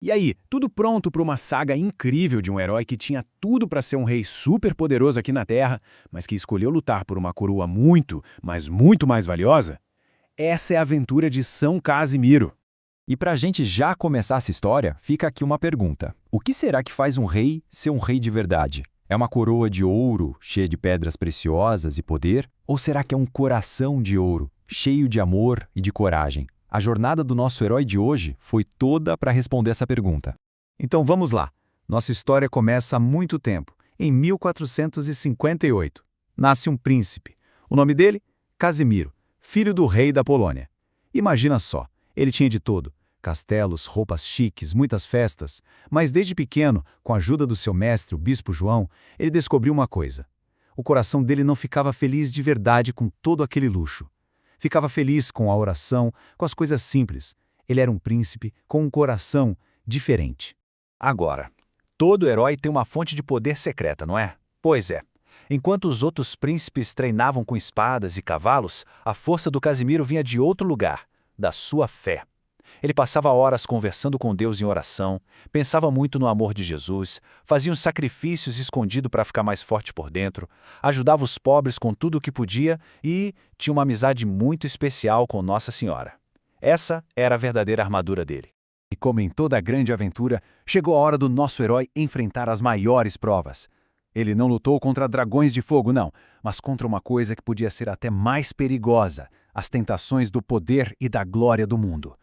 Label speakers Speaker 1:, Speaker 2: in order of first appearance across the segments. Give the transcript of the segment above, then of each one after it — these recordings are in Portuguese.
Speaker 1: E aí, tudo pronto para uma saga incrível de um herói que tinha tudo para ser um rei super poderoso aqui na Terra, mas que escolheu lutar por uma coroa muito, mas muito mais valiosa? Essa é a aventura de São Casimiro.
Speaker 2: E para a gente já começar essa história, fica aqui uma pergunta. O que será que faz um rei ser um rei de verdade? É uma coroa de ouro, cheia de pedras preciosas e poder? Ou será que é um coração de ouro, cheio de amor e de coragem? A jornada do nosso herói de hoje foi toda para responder essa pergunta.
Speaker 3: Então vamos lá. Nossa história começa há muito tempo, em 1458. Nasce um príncipe. O nome dele? Casimiro, filho do rei da Polônia. Imagina só, ele tinha de tudo: castelos, roupas chiques, muitas festas. Mas desde pequeno, com a ajuda do seu mestre, o bispo João, ele descobriu uma coisa. O coração dele não ficava feliz de verdade com todo aquele luxo. Ficava feliz com a oração, com as coisas simples. Ele era um príncipe com um coração diferente.
Speaker 4: Agora, todo herói tem uma fonte de poder secreta, não é? Pois é. Enquanto os outros príncipes treinavam com espadas e cavalos, a força do Casimiro vinha de outro lugar, da sua fé. Ele passava horas conversando com Deus em oração, pensava muito no amor de Jesus, fazia uns sacrifícios escondido para ficar mais forte por dentro, ajudava os pobres com tudo o que podia e tinha uma amizade muito especial com Nossa Senhora. Essa era a verdadeira armadura dele.
Speaker 3: E como em toda grande aventura, chegou a hora do nosso herói enfrentar as maiores provas. Ele não lutou contra dragões de fogo, não, mas contra uma coisa que podia ser até mais perigosa: as tentações do poder e da glória do mundo.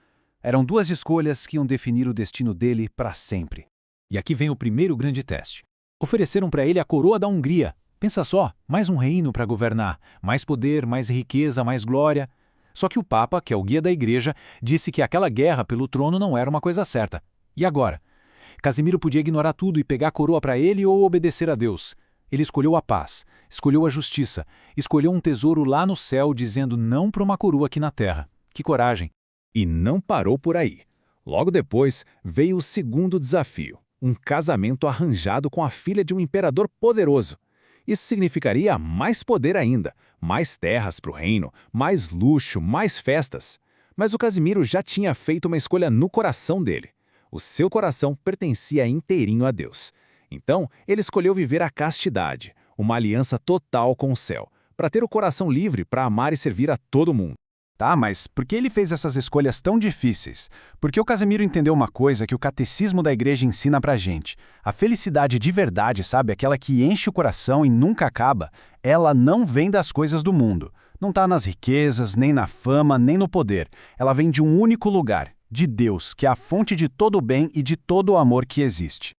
Speaker 3: Eram duas escolhas que iam definir o destino dele para sempre.
Speaker 1: E aqui vem o primeiro grande teste. Ofereceram para ele a coroa da Hungria. Pensa só, mais um reino para governar, mais poder, mais riqueza, mais glória. Só que o Papa, que é o guia da igreja, disse que aquela guerra pelo trono não era uma coisa certa. E agora? Casimiro podia ignorar tudo e pegar a coroa para ele ou obedecer a Deus. Ele escolheu a paz, escolheu a justiça, escolheu um tesouro lá no céu, dizendo não para uma coroa aqui na terra. Que coragem!
Speaker 3: E não parou por aí. Logo depois veio o segundo desafio: um casamento arranjado com a filha de um imperador poderoso. Isso significaria mais poder ainda, mais terras para o reino, mais luxo, mais festas. Mas o Casimiro já tinha feito uma escolha no coração dele. O seu coração pertencia inteirinho a Deus. Então, ele escolheu viver a castidade, uma aliança total com o céu, para ter o coração livre para amar e servir a todo mundo.
Speaker 1: Tá, mas por que ele fez essas escolhas tão difíceis? Porque o Casimiro entendeu uma coisa que o catecismo da igreja ensina pra gente. A felicidade de verdade, sabe, aquela que enche o coração e nunca acaba, ela não vem das coisas do mundo. Não tá nas riquezas, nem na fama, nem no poder. Ela vem de um único lugar, de Deus, que é a fonte de todo o bem e de todo o amor que existe.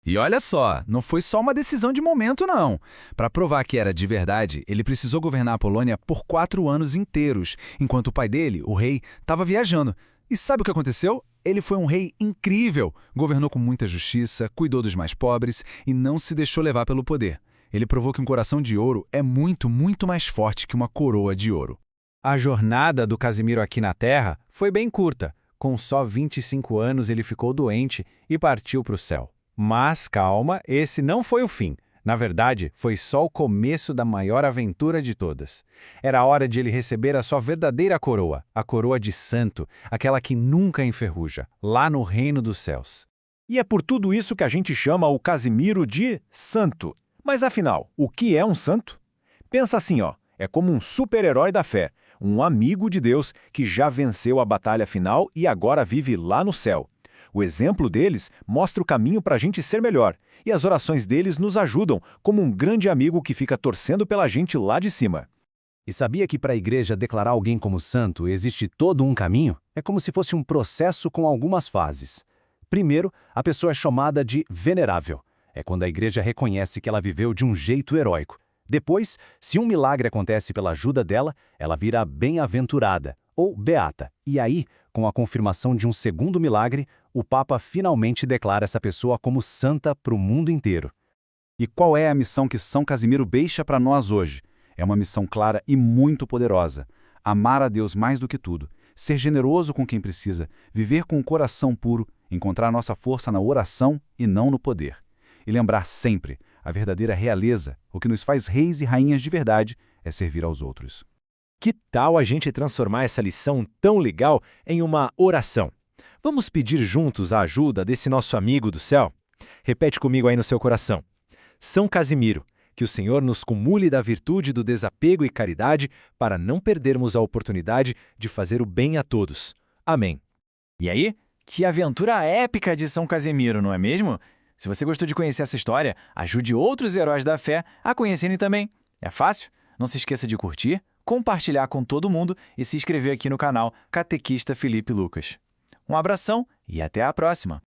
Speaker 5: E olha só, não foi só uma decisão de momento, não. Para provar que era de verdade, ele precisou governar a Polônia por 4 anos inteiros, enquanto o pai dele, o rei, estava viajando. E sabe o que aconteceu? Ele foi um rei incrível, governou com muita justiça, cuidou dos mais pobres e não se deixou levar pelo poder. Ele provou que um coração de ouro é muito, muito mais forte que uma coroa de ouro.
Speaker 3: A jornada do Casimiro aqui na Terra foi bem curta. Com só 25 anos ele ficou doente e partiu para o céu. Mas calma, esse não foi o fim. Na verdade, foi só o começo da maior aventura de todas. Era a hora de ele receber a sua verdadeira coroa, a coroa de santo, aquela que nunca enferruja, lá no reino dos céus.
Speaker 1: E é por tudo isso que a gente chama o Casimiro de santo. Mas afinal, o que é um santo? Pensa assim, ó, é como um super-herói da fé, um amigo de Deus que já venceu a batalha final e agora vive lá no céu. O exemplo deles mostra o caminho para a gente ser melhor, e as orações deles nos ajudam, como um grande amigo que fica torcendo pela gente lá de cima.
Speaker 3: E sabia que para a igreja declarar alguém como santo existe todo um caminho? É como se fosse um processo com algumas fases. Primeiro, a pessoa é chamada de venerável. É quando a igreja reconhece que ela viveu de um jeito heróico. Depois, se um milagre acontece pela ajuda dela, ela vira bem-aventurada, ou beata. E aí, com a confirmação de um segundo milagre, o Papa finalmente declara essa pessoa como santa para o mundo inteiro.
Speaker 1: E qual é a missão que São Casimiro deixa para nós hoje? É uma missão clara e muito poderosa. Amar a Deus mais do que tudo, ser generoso com quem precisa, viver com o coração puro, encontrar nossa força na oração e não no poder. E lembrar sempre, a verdadeira realeza, o que nos faz reis e rainhas de verdade, é servir aos outros.
Speaker 4: Que tal a gente transformar essa lição tão legal em uma oração? Vamos pedir juntos a ajuda desse nosso amigo do céu? Repete comigo aí no seu coração. São Casimiro, que o Senhor nos cumule da virtude do desapego e caridade para não perdermos a oportunidade de fazer o bem a todos. Amém.
Speaker 6: E aí? Que aventura épica de São Casimiro, não é mesmo? Se você gostou de conhecer essa história, ajude outros heróis da fé a conhecerem também. É fácil? Não se esqueça de curtir, compartilhar com todo mundo e se inscrever aqui no canal Catequista Felipe Lucas. Um abração e até a próxima!